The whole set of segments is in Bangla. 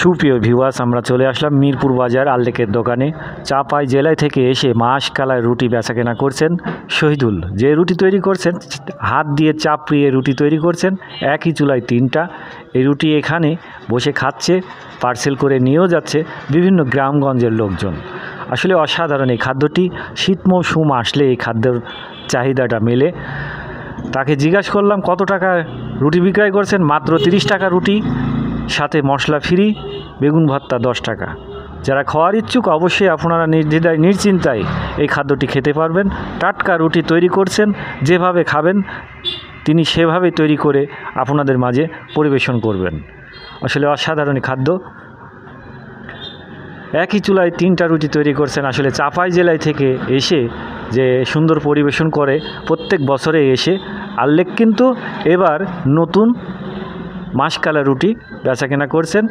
সুপ্রিয় ভিউয়ার্স, আমরা চলে আসলাম মিরপুর বাজার আল্লেকের দোকানে। চাপাই জেলায় থেকে এসে মাসকালায় রুটি বেচাকেনা করছেন শহীদুল। যে রুটি তৈরি করছেন, হাত দিয়ে চাপড়িয়ে রুটি তৈরি করছেন, একই চুলায় 3টা। এই রুটি এখানে বসে খাচ্ছে, পার্সেল করে নিয়েও যাচ্ছে বিভিন্ন গ্রামগঞ্জের লোকজন। আসলে অসাধারণ এই খাদ্যটি। শীত মৌসুম আসলে এই খাদ্যের চাহিদাটা মেলে। তাকে জিজ্ঞাসা করলাম কত টাকা রুটি বিক্রয় করছেন। মাত্র 30 টাকা রুটি, সাথে মশলা ফ্রি, বেগুন ভর্তা 10 টাকা। যারা খাওয়ার ইচ্ছুক অবশ্যই আপনারা নির্দ্বিধায় নিশ্চিন্তায় এই খাদ্যটি খেতে পারবেন। টাটকা রুটি তৈরি করছেন, যেভাবে খাবেন তিনি সেভাবে তৈরি করে আপনাদের মাঝে পরিবেশন করবেন। আসলে অসাধারণ খাদ্য। একই চুলায় 3টা রুটি তৈরি করছেন। আসলে চাপাই জেলায় থেকে এসে যে সুন্দর পরিবেশন করে প্রত্যেক বছরে এসে আল্লেক কিন্তু এবার নতুন মাসকালা রুটি বেচাকেনা করছেন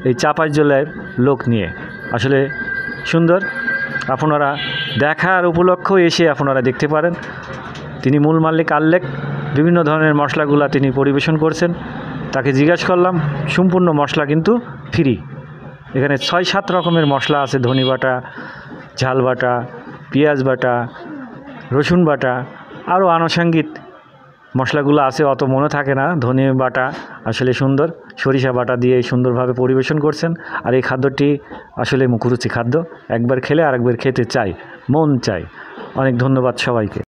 এই চাপাই জেলার লোক নিয়ে। আসলে সুন্দর, আপনারা দেখার উপলক্ষ এসে আপনারা দেখতে পারেন। তিনি মূল মালিক আল্লেক, বিভিন্ন ধরনের মশলাগুলা তিনি পরিবেশন করছেন। তাকে জিজ্ঞাসা করলাম, সম্পূর্ণ মশলা কিন্তু ফ্রি। এখানে 6-7 রকমের মশলা আছে, ধনে বাটা, ঝাল বাটা, পেঁয়াজ বাটা, রসুন বাটা, আরও আনুষঙ্গিক মশলাগুলো আছে, অত মনে থাকে না। ধনে বাটা আসলে সুন্দর, সরিষা বাটা দিয়ে সুন্দরভাবে পরিবেশন করছেন। আর এই খাদ্যটি আসলে মুখরুচি খাদ্য, একবার খেলে আরেকবার খেতে চাই, মন চাই। অনেক ধন্যবাদ সবাইকে।